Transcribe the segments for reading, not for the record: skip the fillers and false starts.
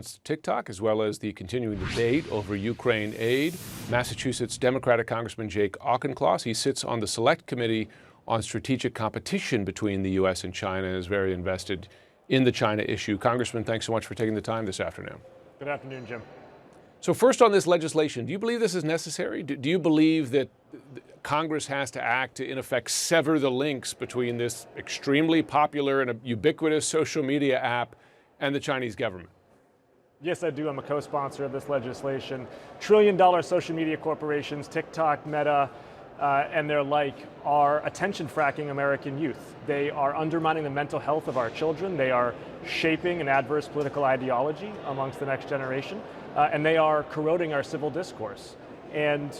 TikTok, as well as the continuing debate over Ukraine aid. Massachusetts Democratic Congressman Jake Auchincloss, he sits on the Select Committee on Strategic Competition between the U.S. and China and is very invested in the China issue. Congressman, thanks so much for taking the time this afternoon. Good afternoon, Jim. So first on this legislation, do you believe this is necessary? Do you believe that Congress has to act to, in effect, sever the links between this extremely popular and ubiquitous social media app and the Chinese government? Yes, I do. I'm a co-sponsor of this legislation. Trillion-dollar social media corporations, TikTok, Meta, and their like, are attention-fracking American youth. They are undermining the mental health of our children. They are shaping an adverse political ideology amongst the next generation, and they are corroding our civil discourse. And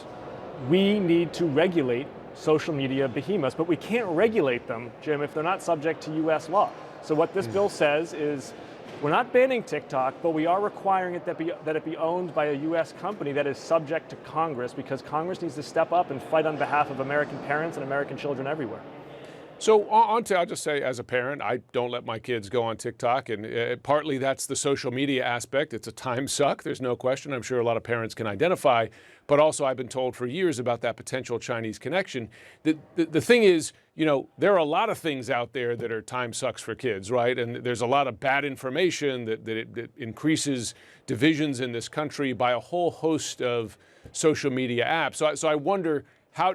we need to regulate social media behemoths, but we can't regulate them, Jim, if they're not subject to U.S. law. So what this bill says is, we're not banning TikTok, but we are requiring it that it be owned by a U.S. company that is subject to Congress, because Congress needs to step up and fight on behalf of American parents and American children everywhere. So I'll just say, as a parent, I don't let my kids go on TikTok, and partly that's the social media aspect. It's a time suck, there's no question. I'm sure a lot of parents can identify, but also I've been told for years about that potential Chinese connection. The thing is, you know, there are a lot of things out there that are time sucks for kids, right? And there's a lot of bad information that increases divisions in this country by a whole host of social media apps. So I wonder, how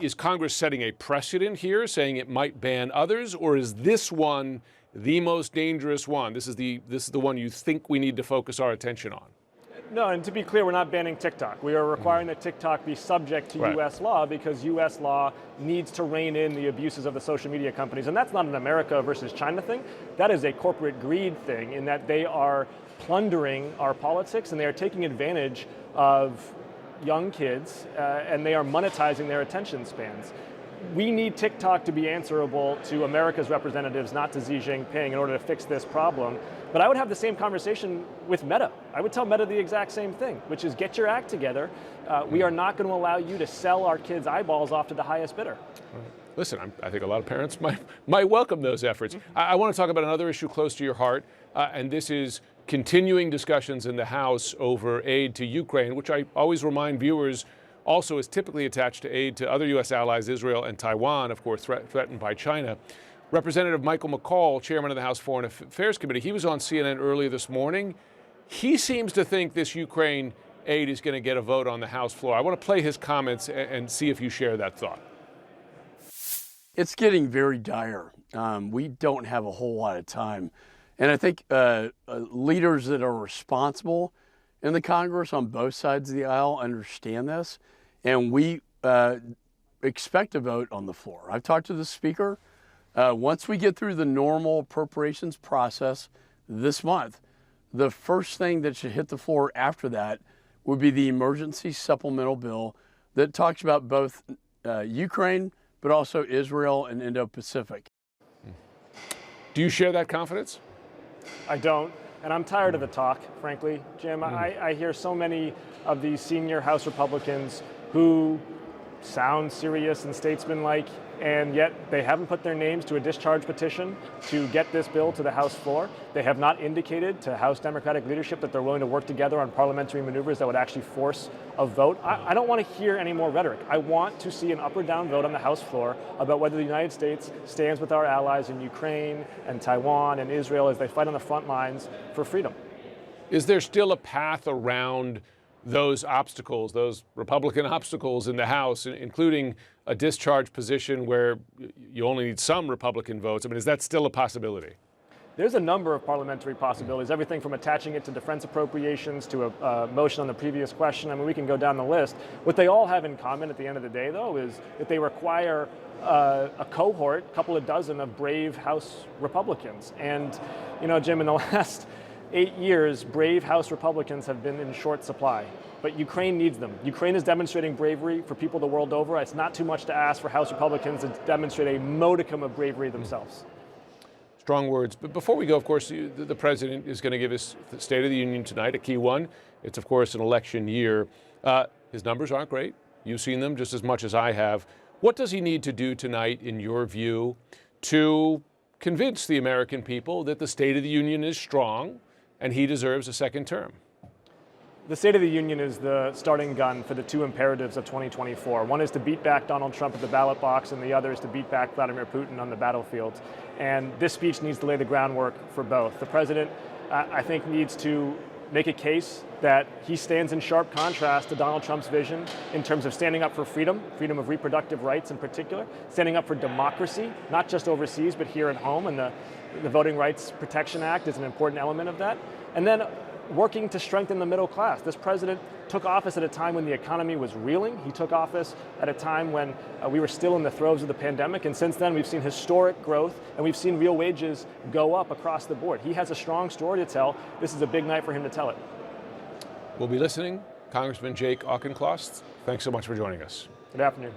is Congress setting a precedent here, saying it might ban others, or is this one the most dangerous one? This is the one you think we need to focus our attention on? No, and to be clear, we're not banning TikTok. We are requiring that TikTok be subject to U.S. law, because U.S. law needs to rein in the abuses of the social media companies. And that's not an America versus China thing. That is a corporate greed thing, in that they are plundering our politics and they are taking advantage of young kids, and they are monetizing their attention spans. We need TikTok to be answerable to America's representatives, not to Xi Jinping, in order to fix this problem. But I would have the same conversation with Meta. I would tell Meta the exact same thing, which is, get your act together. We are not going to allow you to sell our kids' eyeballs off to the highest bidder. Listen, I think a lot of parents might welcome those efforts. I want to talk about another issue close to your heart, and this is continuing discussions in the House over aid to Ukraine, which I always remind viewers also is typically attached to aid to other U.S. allies, Israel and Taiwan, of course, threatened by China. Representative Michael McCaul, chairman of the House Foreign Affairs Committee, he was on CNN earlier this morning. He seems to think this Ukraine aid is going to get a vote on the House floor. I want to play his comments and see if you share that thought. It's getting very dire. We don't have a whole lot of time. And I think leaders that are responsible in the Congress on both sides of the aisle understand this, and we expect a vote on the floor. I've talked to the Speaker. Once we get through the normal appropriations process this month, the first thing that should hit the floor after that would be the emergency supplemental bill that talks about both Ukraine, but also Israel and Indo-Pacific. Do you share that confidence? I don't, and I'm tired of the talk, frankly, Jim. I hear so many of these senior House Republicans who sound serious and statesmanlike, and yet they haven't put their names to a discharge petition to get this bill to the House floor. They have not indicated to House Democratic leadership that they're willing to work together on parliamentary maneuvers that would actually force a vote. I don't want to hear any more rhetoric. I want to see an up or down vote on the House floor about whether the United States stands with our allies in Ukraine and Taiwan and Israel as they fight on the front lines for freedom. Is there still a path around those obstacles, those Republican obstacles in the House, including a discharge position where you only need some Republican votes? I mean, is that still a possibility? There's a number of parliamentary possibilities, everything from attaching it to defense appropriations to a motion on the previous question. I mean, we can go down the list. What they all have in common at the end of the day, though, is that they require a cohort, a couple of dozen of brave House Republicans. And, you know, Jim, in the last 8 years, brave House Republicans have been in short supply. But Ukraine needs them. Ukraine is demonstrating bravery for people the world over. It's not too much to ask for House Republicans to demonstrate a modicum of bravery themselves. Strong words. But before we go, of course, the president is going to give his State of the Union tonight, a key one. It's, of course, an election year. His numbers aren't great. You've seen them just as much as I have. What does he need to do tonight, in your view, to convince the American people that the State of the Union is strong, and he deserves a second term. The State of the Union is the starting gun for the two imperatives of 2024. One is to beat back Donald Trump at the ballot box, and the other is to beat back Vladimir Putin on the battlefield. And this speech needs to lay the groundwork for both. The president, I think, needs to make a case that he stands in sharp contrast to Donald Trump's vision in terms of standing up for freedom, freedom of reproductive rights in particular, standing up for democracy, not just overseas, but here at home, and the Voting Rights Protection Act is an important element of that. And then working to strengthen the middle class. This president took office at a time when the economy was reeling. He took office at a time when we were still in the throes of the pandemic, and since then we've seen historic growth and we've seen real wages go up across the board. He has a strong story to tell. This is a big night for him to tell it. We'll be listening. Congressman Jake Auchincloss, thanks so much for joining us. Good afternoon.